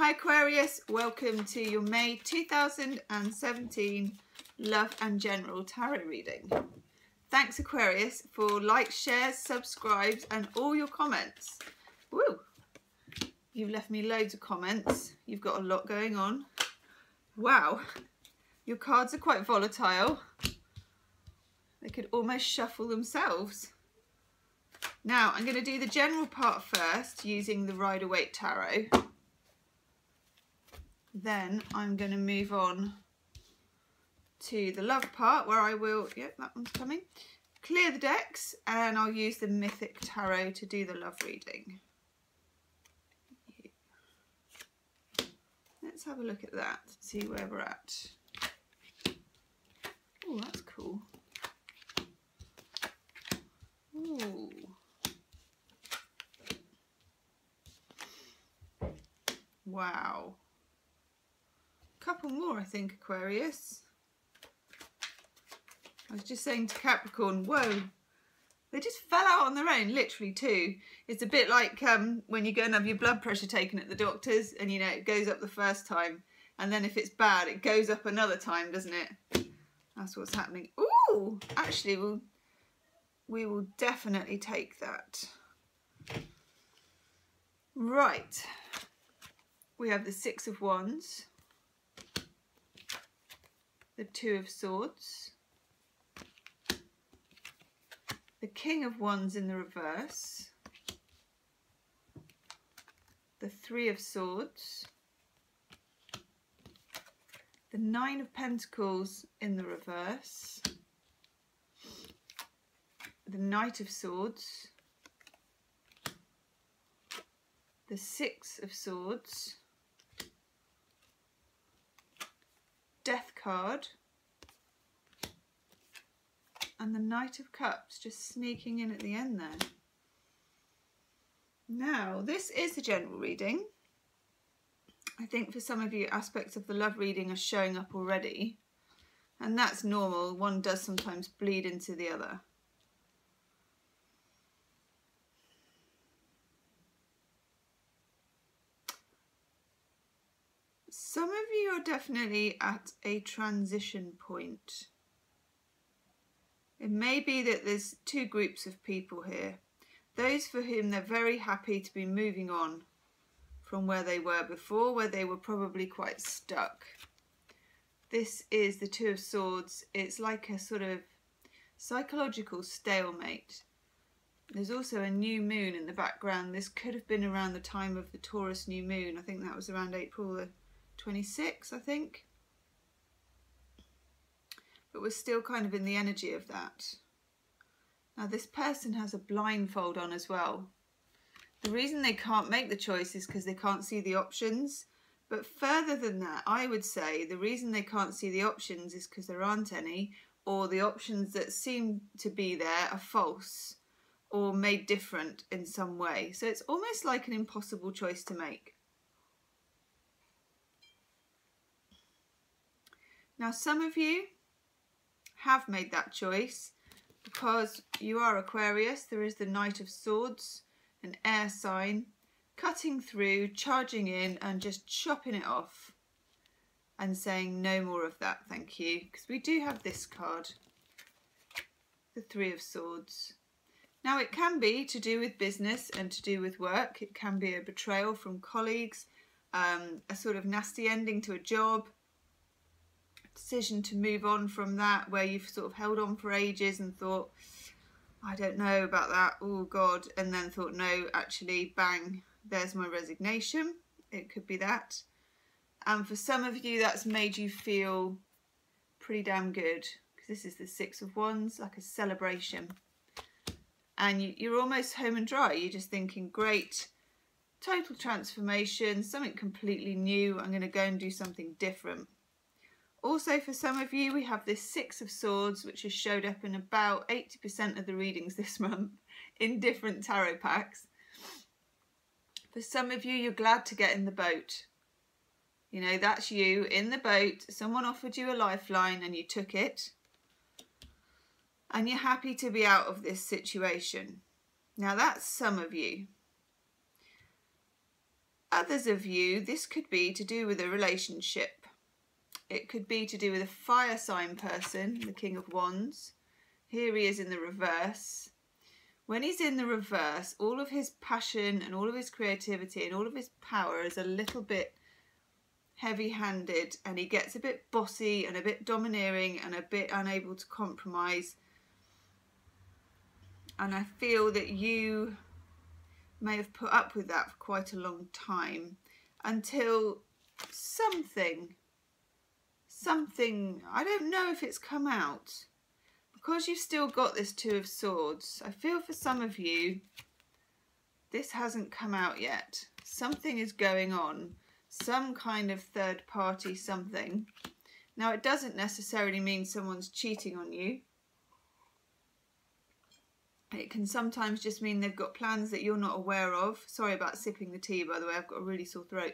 Hi Aquarius, welcome to your May 2017 Love and General Tarot reading. Thanks Aquarius for likes, shares, subscribes and all your comments. Woo! You've left me loads of comments. You've got a lot going on. Wow, your cards are quite volatile. They could almost shuffle themselves. Now I'm going to do the general part first using the Rider-Waite Tarot. Then I'm going to move on to the love part where I will, yep, that one's coming, clear the decks, and I'll use the Mythic Tarot to do the love reading. Let's have a look at that, see where we're at. Oh, that's cool. Ooh. Wow. Couple more, I think, Aquarius. I was just saying to Capricorn, whoa, they just fell out on their own, literally two. It's a bit like when you go and have your blood pressure taken at the doctor's and you know it goes up the first time and then if it's bad it goes up another time, doesn't it? That's what's happening. Ooh, actually we will definitely take that. Right, we have the Six of Wands, the Two of Swords, the King of Wands in the reverse, the Three of Swords, the Nine of Pentacles in the reverse, the Knight of Swords, the Six of Swords, Death card, and the Knight of Cups just sneaking in at the end there. Now, this is a general reading. I think for some of you, aspects of the love reading are showing up already, and that's normal. One does sometimes bleed into the other. Some of you are definitely at a transition point. It may be that there's two groups of people here. Those for whom they're very happy to be moving on from where they were before, where they were probably quite stuck. This is the Two of Swords. It's like a sort of psychological stalemate. There's also a new moon in the background. This could have been around the time of the Taurus new moon. I think that was around April the 26th, I think. But we're still kind of in the energy of that. Now this person has a blindfold on as well. The reason they can't make the choice is because they can't see the options. But further than that, I would say the reason they can't see the options is because there aren't any, or the options that seem to be there are false or made different in some way. So it's almost like an impossible choice to make. Now some of you have made that choice because you are Aquarius. There is the Knight of Swords, an air sign, cutting through, charging in and just chopping it off and saying no more of that, thank you. Because we do have this card, the Three of Swords. Now it can be to do with business and to do with work. It can be a betrayal from colleagues, a sort of nasty ending to a job, decision to move on from that where you've sort of held on for ages and thought, I don't know about that, oh God, and then thought, no, actually, bang, there's my resignation. It could be that. And for some of you, that's made you feel pretty damn good, because this is the Six of Wands, like a celebration. And you're almost home and dry. You're just thinking, great, total transformation, something completely new. I'm going to go and do something different. Also, for some of you, we have this Six of Swords, which has showed up in about 80% of the readings this month in different tarot packs. For some of you, you're glad to get in the boat. You know, that's you in the boat. Someone offered you a lifeline and you took it. And you're happy to be out of this situation. Now, that's some of you. others of you, this could be to do with a relationship. It could be to do with a fire sign person, the King of Wands. Here he is in the reverse. When he's in the reverse, all of his passion and all of his creativity and all of his power is a little bit heavy-handed, and he gets a bit bossy and a bit domineering and a bit unable to compromise. And I feel that you may have put up with that for quite a long time until something, I don't know if it's come out. Because you've still got this Two of Swords, I feel for some of you, this hasn't come out yet. Something is going on, some kind of third party something. Now, it doesn't necessarily mean someone's cheating on you. It can sometimes just mean they've got plans that you're not aware of. Sorry about sipping the tea, by the way, I've got a really sore throat.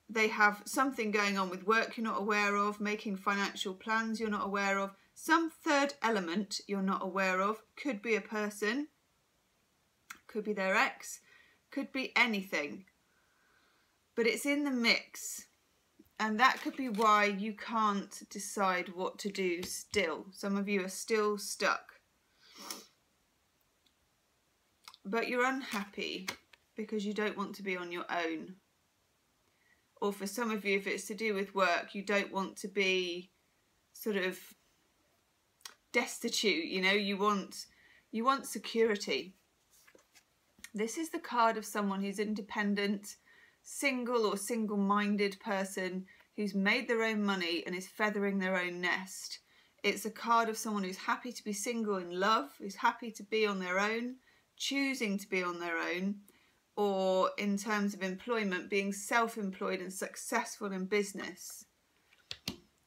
They have something going on with work you're not aware of, making financial plans you're not aware of. Some third element you're not aware of. Could be a person, could be their ex, could be anything. But it's in the mix. And that could be why you can't decide what to do still. Some of you are still stuck. But you're unhappy because you don't want to be on your own. Or for some of you, if it's to do with work, you don't want to be sort of destitute, you know, you want security. This is the card of someone who's independent, single or single-minded person who's made their own money and is feathering their own nest. It's a card of someone who's happy to be single in love, who's happy to be on their own, choosing to be on their own, or in terms of employment, being self-employed and successful in business.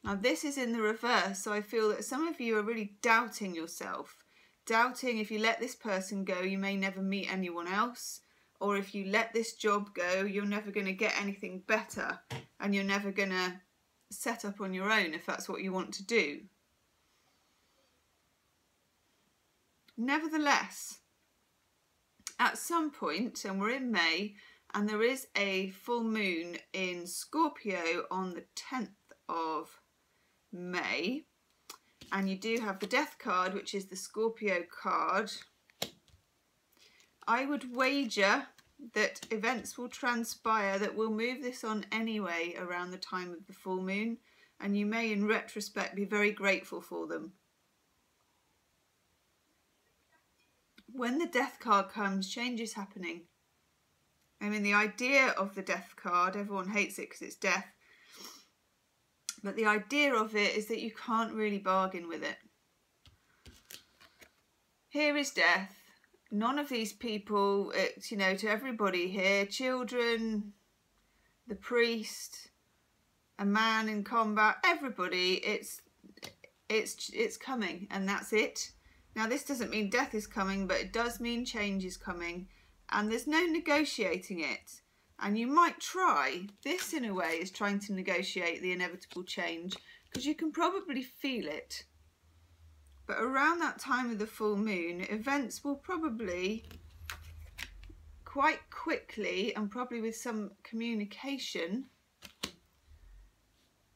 Now this is in the reverse, so I feel that some of you are really doubting yourself. Doubting if you let this person go, you may never meet anyone else. Or if you let this job go, you're never going to get anything better. And you're never going to set up on your own if that's what you want to do. Nevertheless, at some point, and we're in May, and there is a full moon in Scorpio on the 10th of May, and you do have the Death card, which is the Scorpio card. I would wager that events will transpire that will move this on anyway around the time of the full moon, and you may in retrospect be very grateful for them. When the Death card comes, change is happening. I mean, the idea of the Death card, everyone hates it because it's death, but the idea of it is that you can't really bargain with it. Here is death. None of these people, it's, you know, to everybody here, children, the priest, a man in combat, everybody, it's coming, and that's it. Now, this doesn't mean death is coming, but it does mean change is coming, and there's no negotiating it. And you might try. This, in a way, is trying to negotiate the inevitable change, because you can probably feel it. But around that time of the full moon, events will probably quite quickly, and probably with some communication,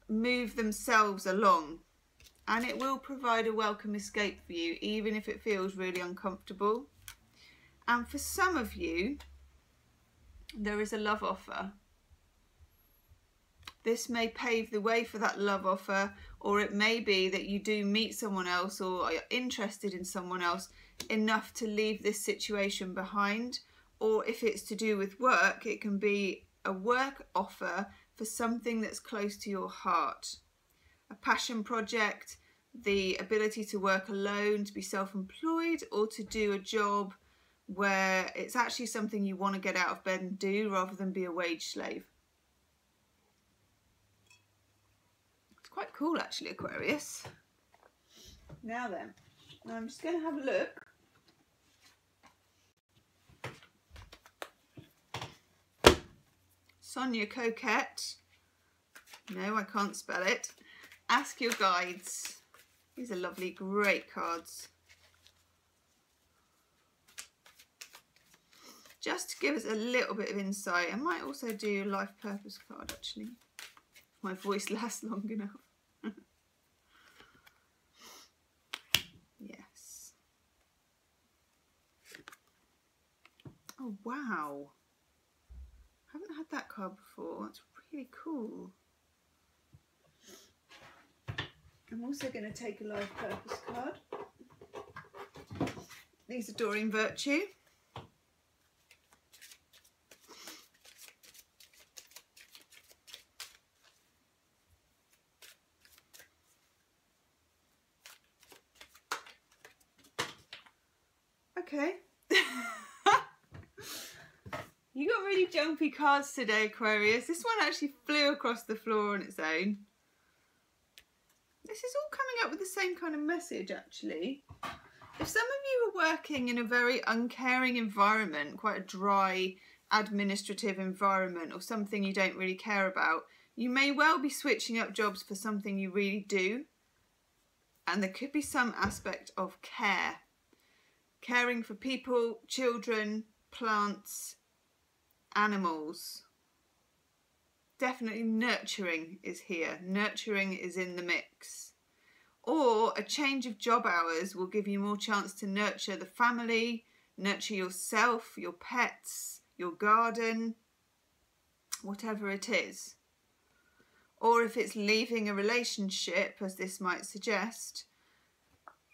move themselves along. And it will provide a welcome escape for you, even if it feels really uncomfortable. And for some of you, there is a love offer. This may pave the way for that love offer, or it may be that you do meet someone else or are interested in someone else enough to leave this situation behind. Or if it's to do with work, it can be a work offer for something that's close to your heart. A passion project, the ability to work alone, to be self-employed, or to do a job where it's actually something you want to get out of bed and do rather than be a wage slave. It's quite cool actually, Aquarius. Now then, I'm just going to have a look. Sonia Coquette. No, I can't spell it. Ask your guides. These are lovely, great cards. just to give us a little bit of insight. I might also do a life purpose card actually, if my voice lasts long enough. Yes. Oh wow, haven't had that card before. That's really cool. I'm also going to take a life purpose card. These Adoring Virtue. Okay. You got really jumpy cards today, Aquarius. This one actually flew across the floor on its own. This is all coming up with the same kind of message, actually. If some of you are working in a very uncaring environment, quite a dry administrative environment, or something you don't really care about, you may well be switching up jobs for something you really do. And there could be some aspect of care. Caring for people, children, plants, animals. Definitely nurturing is here. Nurturing is in the mix. Or a change of job hours will give you more chance to nurture the family, nurture yourself, your pets, your garden, whatever it is. Or if it's leaving a relationship, as this might suggest,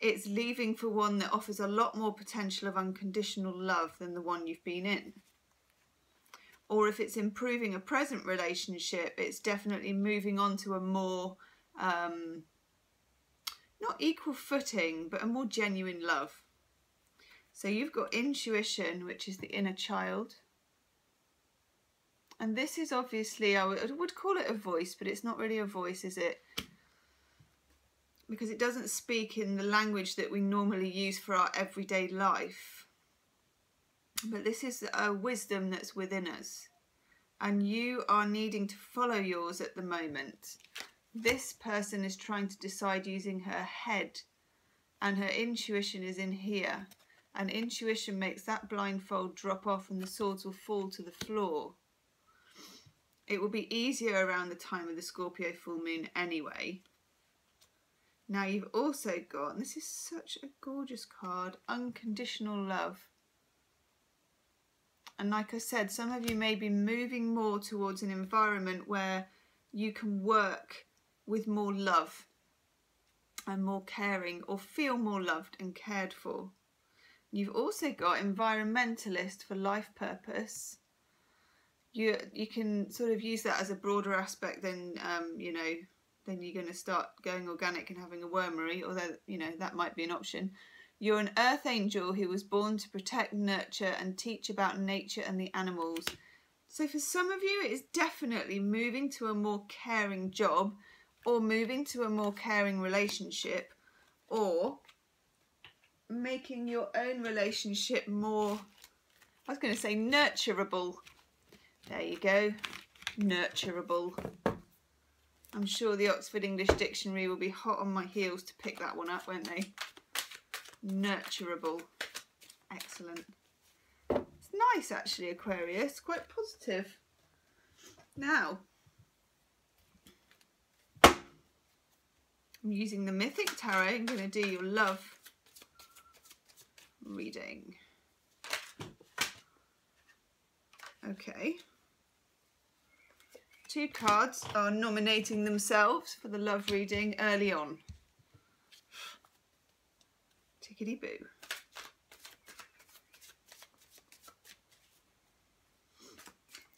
it's leaving for one that offers a lot more potential of unconditional love than the one you've been in. Or if it's improving a present relationship, it's definitely moving on to a more, not equal footing, but a more genuine love. So you've got intuition, which is the inner child. And this is obviously, I would call it a voice, but it's not really a voice, is it? Because it doesn't speak in the language that we normally use for our everyday life. But this is a wisdom that's within us. And you are needing to follow yours at the moment. This person is trying to decide using her head. And her intuition is in here. And intuition makes that blindfold drop off and the swords will fall to the floor. It will be easier around the time of the Scorpio full moon anyway. Now you've also got, and this is such a gorgeous card, unconditional love. And like I said, some of you may be moving more towards an environment where you can work with more love and more caring, or feel more loved and cared for. You've also got environmentalist for life purpose. You can sort of use that as a broader aspect than, you know, then you're going to start going organic and having a wormery, although, you know, that might be an option. You're an earth angel who was born to protect, nurture and teach about nature and the animals. So for some of you, it is definitely moving to a more caring job, or moving to a more caring relationship, or making your own relationship more, I was going to say nurturable. There you go, nurturable. I'm sure the Oxford English Dictionary will be hot on my heels to pick that one up, won't they? Nurturable. Excellent. It's nice actually, Aquarius, quite positive. Now, I'm using the Mythic Tarot. I'm going to do your love reading. Okay. 2 cards are nominating themselves for the love reading early on. Tickety boo.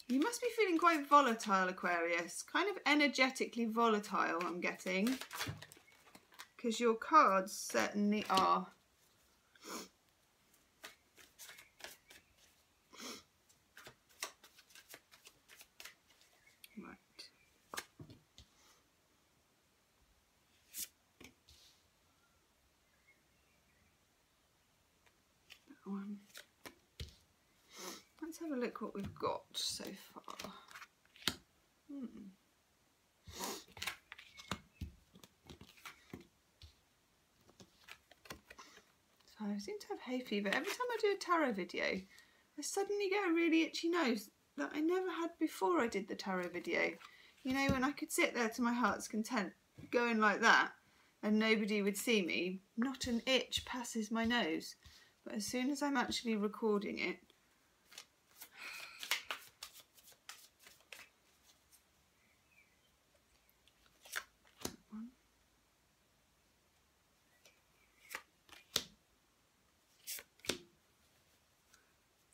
You must be feeling quite volatile, Aquarius. Kind of energetically volatile, I'm getting. Because your cards certainly are. Let's have a look what we've got so far. So I seem to have hay fever. Every time I do a tarot video, I suddenly get a really itchy nose that I never had before I did the tarot video. You know, when I could sit there to my heart's content going like that and nobody would see me, not an itch passes my nose. But as soon as I'm actually recording it,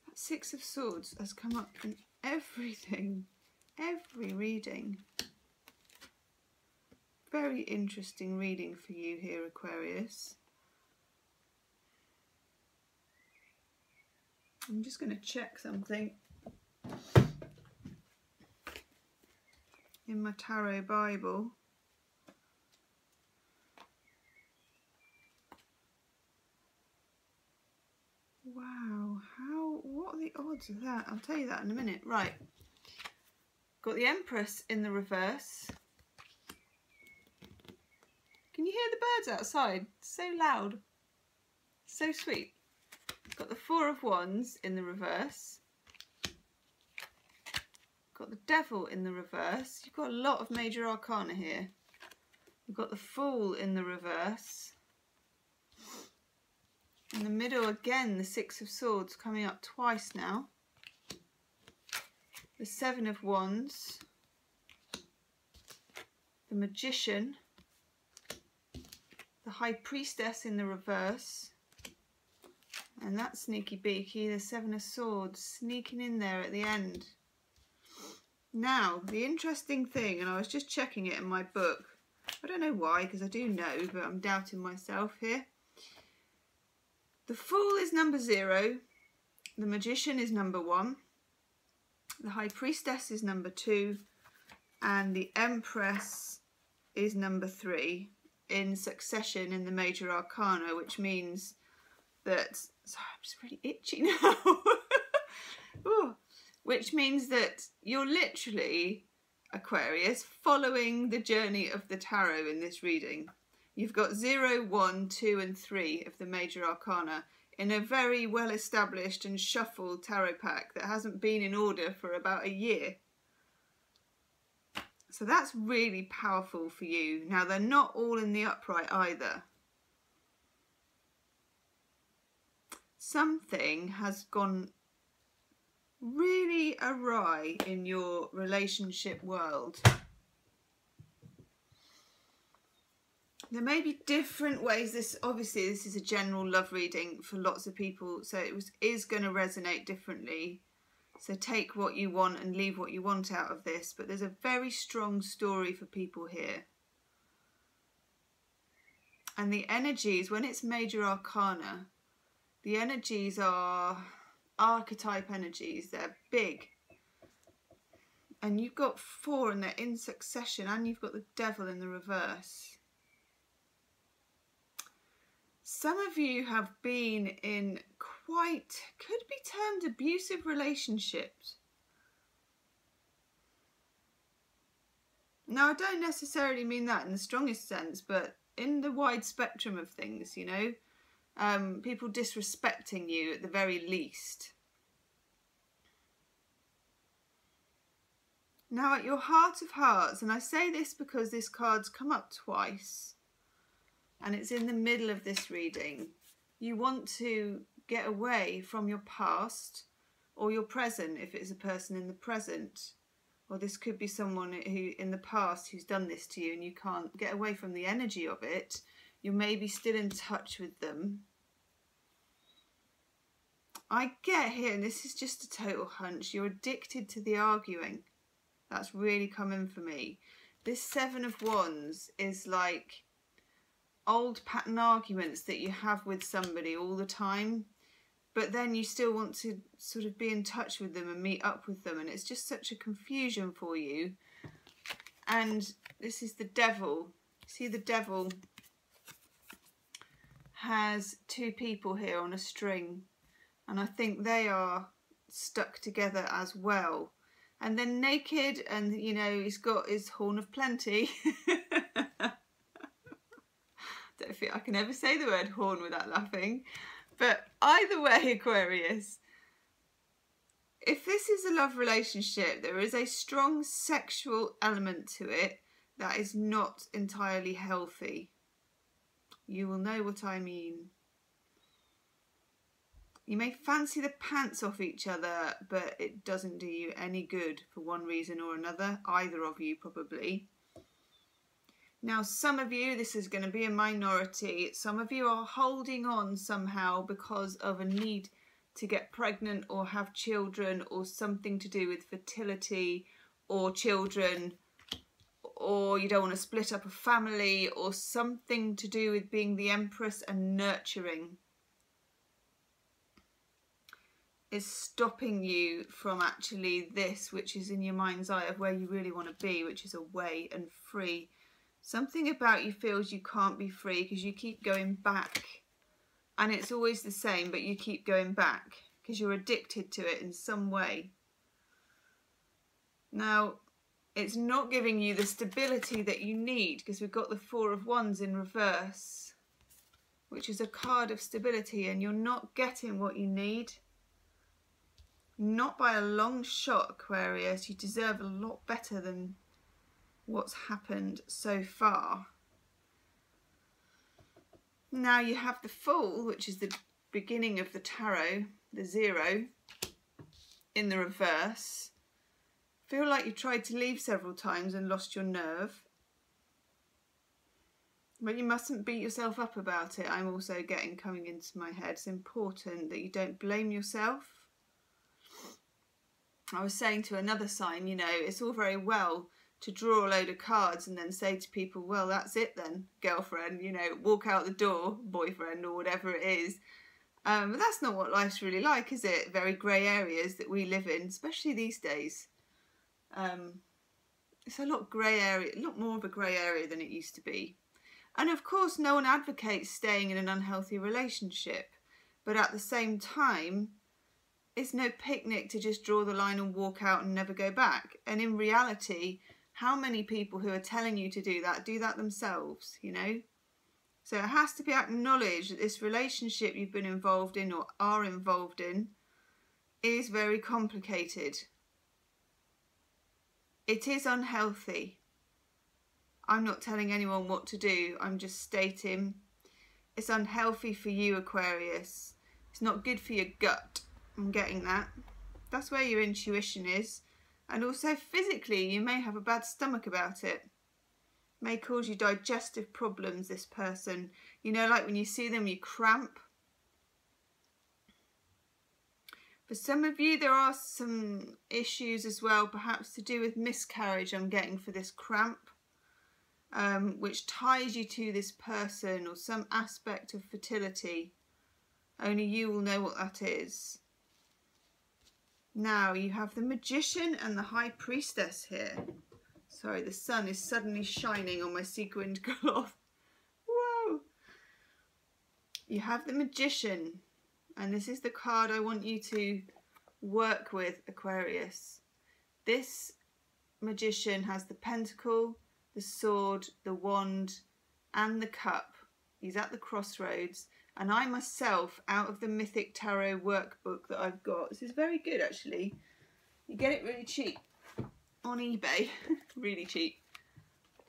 that Six of Swords has come up in everything, every reading. Very interesting reading for you here, Aquarius. I'm just going to check something in my tarot Bible. Wow, what are the odds of that? I'll tell you that in a minute. Right, got the Empress in the reverse. Can you hear the birds outside? So loud, so sweet. Got the Four of Wands in the reverse. Got the Devil in the reverse. You've got a lot of major arcana here. We've got the Fool in the reverse. In the middle again, the Six of Swords coming up twice now. The Seven of Wands. The Magician. The High Priestess in the reverse. And that sneaky beaky, the Seven of Swords, sneaking in there at the end. Now, the interesting thing, and I was just checking it in my book. I don't know why, because I do know, but I'm doubting myself here. The Fool is number 0. The Magician is number 1. The High Priestess is number 2. And the Empress is number 3 in succession in the major arcana, which means that, sorry, I'm just really itchy now. Ooh, which means that you're literally, Aquarius, following the journey of the tarot in this reading. You've got 0, 1, 2 and 3 of the major arcana in a very well established and shuffled tarot pack that hasn't been in order for about a year. So that's really powerful for you. Now, they're not all in the upright either. Something has gone really awry in your relationship world. There may be different ways. Obviously this is a general love reading for lots of people, so it is going to resonate differently. So take what you want and leave what you want out of this. But there's a very strong story for people here. And the energies, when it's major arcana, the energies are archetype energies. They're big. And you've got 4 and they're in succession, and you've got the Devil in the reverse. Some of you have been in could be termed abusive relationships. Now, I don't necessarily mean that in the strongest sense, but in the wide spectrum of things, you know, people disrespecting you at the very least. Now, at your heart of hearts, and I say this because this card's come up twice, and it's in the middle of this reading, you want to get away from your past or your present if it's a person in the present, or this could be someone who in the past who's done this to you and you can't get away from the energy of it. You may be still in touch with them. I get here, and this is just a total hunch, you're addicted to the arguing. That's really coming for me. This Seven of Wands is like old pattern arguments that you have with somebody all the time, but then you still want to sort of be in touch with them and meet up with them, and it's just such a confusion for you. And this is the Devil. See, the Devil has 2 people here on a string, and I think they are stuck together as well. And then naked, and you know, he's got his horn of plenty. Don't think I can ever say the word horn without laughing. But either way, Aquarius, if this is a love relationship, there is a strong sexual element to it that is not entirely healthy. You will know what I mean. You may fancy the pants off each other, but it doesn't do you any good for one reason or another, either of you probably. Now, some of you, this is going to be a minority, some of you are holding on somehow because of a need to get pregnant or have children, or something to do with fertility or children, or you don't want to split up a family, or something to do with being the empress and nurturing is stopping you from actually this, which is in your mind's eye of where you really want to be, which is away and free. Something about you feels you can't be free because you keep going back, and it's always the same, but you keep going back because you're addicted to it in some way. Now, it's not giving you the stability that you need, because we've got the Four of Wands in reverse, which is a card of stability, and you're not getting what you need. Not by a long shot, Aquarius. You deserve a lot better than what's happened so far. Now you have the Fool, which is the beginning of the tarot, the 0, in the reverse. Feel like you tried to leave several times and lost your nerve. But you mustn't beat yourself up about it. I'm also getting coming into my head. It's important that you don't blame yourself. I was saying to another sign, you know, it's all very well to draw a load of cards and then say to people, well, that's it then, girlfriend, you know, walk out the door, boyfriend, or whatever it is. But that's not what life's really like, is it? Very grey areas that we live in, especially these days. It's a lot grey area, a lot more of a grey area than it used to be. And of course, no one advocates staying in an unhealthy relationship. But at the same time, it's no picnic to just draw the line and walk out and never go back. And in reality, how many people who are telling you to do that themselves, you know? So it has to be acknowledged that this relationship you've been involved in or are involved in is very complicated. It is unhealthy. I'm not telling anyone what to do. I'm just stating it's unhealthy for you, Aquarius. It's not good for your gut. I'm getting that. That's where your intuition is. And also physically, you may have a bad stomach about it. May cause you digestive problems, this person. You know, like when you see them, you cramp. For some of you, there are some issues as well, perhaps to do with miscarriage, I'm getting for this cramp, which ties you to this person or some aspect of fertility. Only you will know what that is. Now you have the Magician and the High Priestess here. Sorry, the sun is suddenly shining on my sequined cloth. Whoa! You have the Magician, and this is the card I want you to work with, Aquarius. This Magician has the Pentacle, the Sword, the Wand, and the Cup. He's at the crossroads. And I myself, out of the Mythic Tarot workbook that I've got, this is very good actually. You get it really cheap on eBay, really cheap,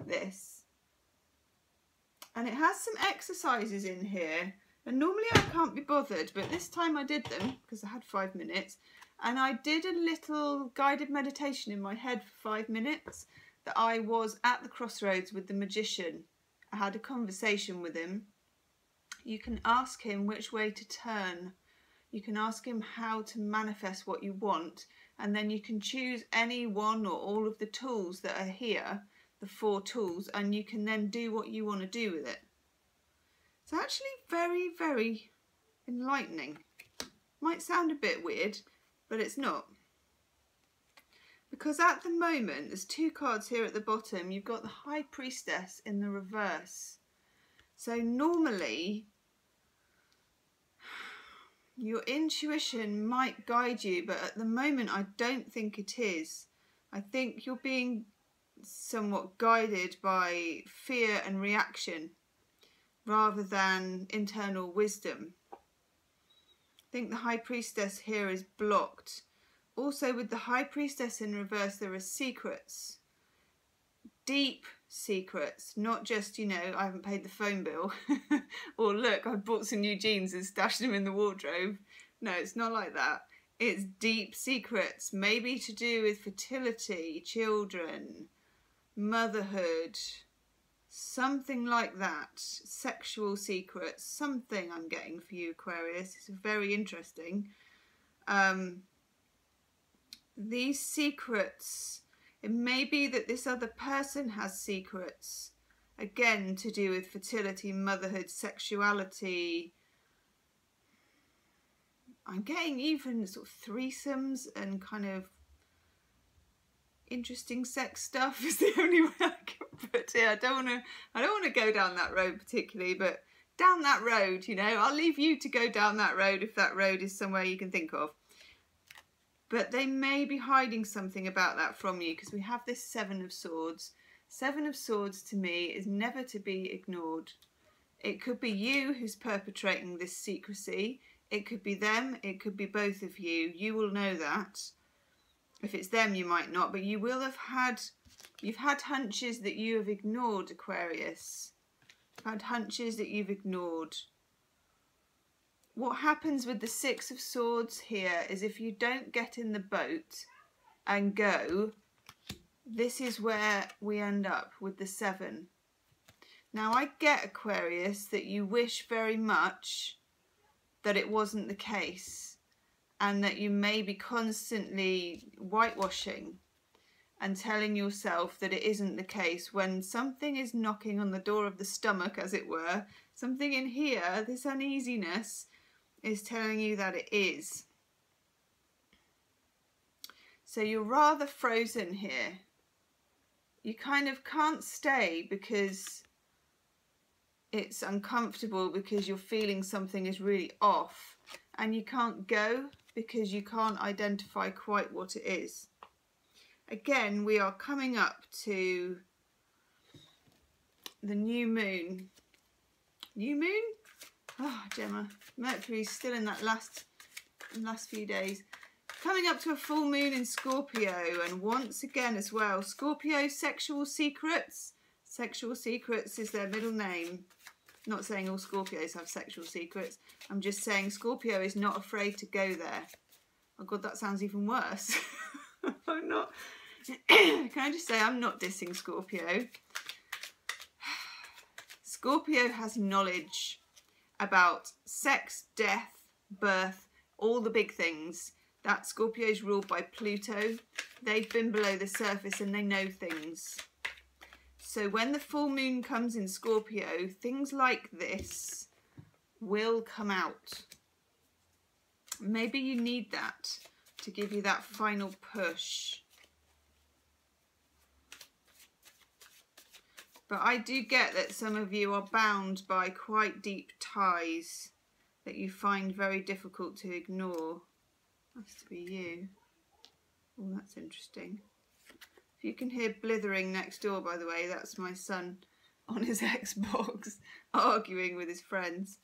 this. And it has some exercises in here. And normally I can't be bothered, but this time I did them because I had 5 minutes. And I did a little guided meditation in my head for 5 minutes that I was at the crossroads with the Magician. I had a conversation with him. You can ask him which way to turn. You can ask him how to manifest what you want, and then you can choose any one or all of the tools that are here, the 4 tools, and you can then do what you want to do with it. It's actually very, very enlightening. Might sound a bit weird, but it's not. Because at the moment, there's 2 cards here at the bottom. You've got the High Priestess in the reverse. So normally, your intuition might guide you, but at the moment I don't think it is. I think you're being somewhat guided by fear and reaction rather than internal wisdom. I think the High Priestess here is blocked, Also with the High Priestess in reverse, there are secrets. Deep secrets, not just, you know, I haven't paid the phone bill or look, I bought some new jeans and stashed them in the wardrobe. No, it's not like that. It's deep secrets, maybe to do with fertility, children, motherhood, something like that. Sexual secrets, something I'm getting for you, Aquarius. It's very interesting. These secrets, it may be that this other person has secrets, again, to do with fertility, motherhood, sexuality. I'm getting even sort of threesomes and kind of interesting sex stuff is the only way I can put it. I don't want to go down that road particularly, but down that road, you know, I'll leave you to go down that road if that road is somewhere you can think of. But they may be hiding something about that from you, because we have this Seven of Swords. Seven of Swords to me is never to be ignored. It could be you who's perpetrating this secrecy. It could be them. It could be both of you. You will know that. If it's them, you might not, but you will have had, you've had hunches that you have ignored, Aquarius. You've had hunches that you've ignored. What happens with the Six of Swords here is if you don't get in the boat and go, this is where we end up with the Seven. Now I get, Aquarius, that you wish very much that it wasn't the case and that you may be constantly whitewashing and telling yourself that it isn't the case when something is knocking on the door of the stomach, as it were. Something in here, this uneasiness, is telling you that it is. So you're rather frozen here. You kind of can't stay because it's uncomfortable, because you're feeling something is really off, and you can't go because you can't identify quite what it is. Again, we are coming up to the new moon. New moon? Oh, Gemma, Mercury's still in that last few days. Coming up to a full moon in Scorpio, and once again as well, Scorpio, sexual secrets. Sexual secrets is their middle name. I'm not saying all Scorpios have sexual secrets. I'm just saying Scorpio is not afraid to go there. Oh God, that sounds even worse. I'm not. Can I just say I'm not dissing Scorpio. Scorpio has knowledge about sex, death, birth, all the big things. That Scorpio is ruled by Pluto. They've been below the surface and they know things. So when the full moon comes in Scorpio, things like this will come out. Maybe you need that to give you that final push. But I do get that some of you are bound by quite deep ties that you find very difficult to ignore. Has to be you. Oh, that's interesting. If you can hear blithering next door, by the way, that's my son on his Xbox arguing with his friends.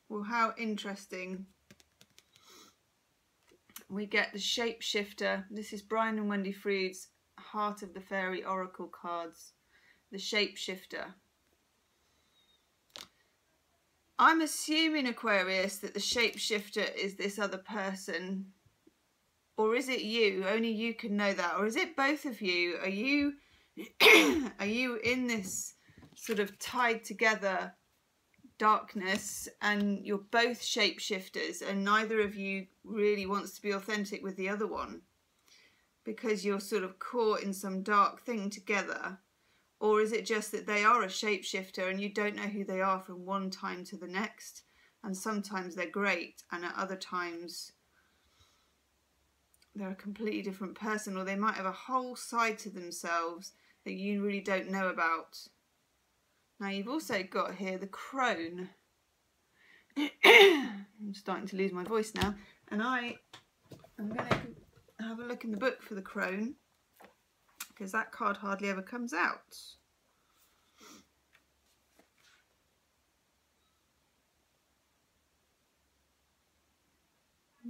Well, how interesting. We get the Shapeshifter. This is Brian and Wendy Freud's Heart of the Fairy Oracle cards. The Shapeshifter. I'm assuming, Aquarius, that the Shapeshifter is this other person. Or is it you? Only you can know that. Or is it both of you? Are you are you in this sort of tied together darkness and you're both shapeshifters and neither of you really wants to be authentic with the other one because you're sort of caught in some dark thing together? Or is it just that they are a shapeshifter and you don't know who they are from one time to the next, and sometimes they're great and at other times they're a completely different person, or they might have a whole side to themselves that you really don't know about. Now you've also got here the crone. I'm starting to lose my voice now, and I'm going to have a look in the book for the crone because that card hardly ever comes out.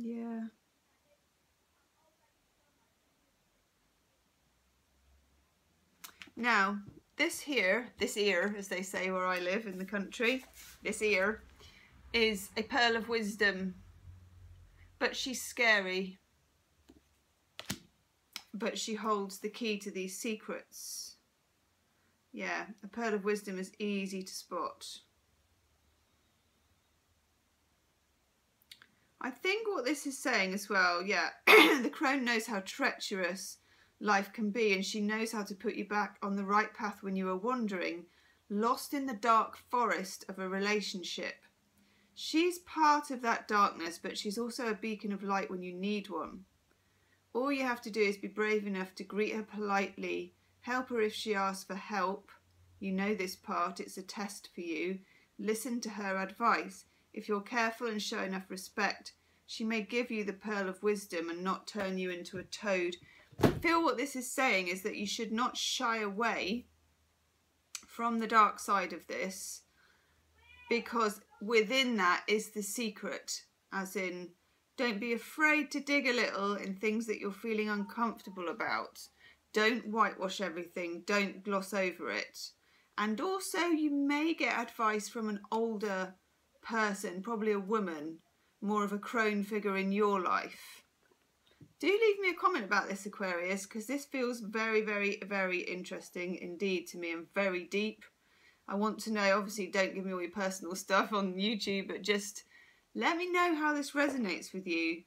Yeah. Now, this ear, as they say where I live in the country, this ear is a pearl of wisdom, but she's scary. But she holds the key to these secrets. Yeah, a pearl of wisdom is easy to spot. I think what this is saying as well, yeah, the crone knows how treacherous life can be, and she knows how to put you back on the right path when you are wandering, lost in the dark forest of a relationship. She's part of that darkness, but she's also a beacon of light when you need one. All you have to do is be brave enough to greet her politely, help her if she asks for help. You know this part, it's a test for you. Listen to her advice. If you're careful and show enough respect, she may give you the pearl of wisdom and not turn you into a toad. I feel what this is saying is that you should not shy away from the dark side of this, because within that is the secret, as in, don't be afraid to dig a little in things that you're feeling uncomfortable about. Don't whitewash everything, don't gloss over it. And also you may get advice from an older person, probably a woman, more of a crone figure in your life. Do leave me a comment about this, Aquarius, because this feels very, very, very interesting indeed to me, and very deep. I want to know, obviously don't give me all your personal stuff on YouTube, but just let me know how this resonates with you.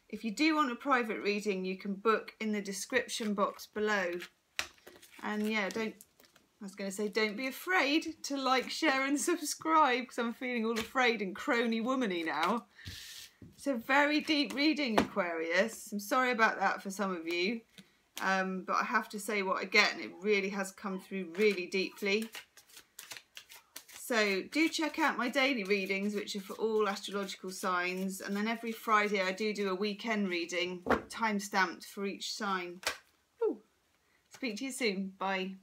If you do want a private reading, you can book in the description box below. And yeah, don't be afraid to like, share and subscribe, because I'm feeling all afraid and crony womany now. It's a very deep reading, Aquarius. I'm sorry about that for some of you, but I have to say what I get, and it really has come through really deeply. So do check out my daily readings, which are for all astrological signs, and then every Friday I do a weekend reading, time stamped for each sign. Ooh. Speak to you soon. Bye.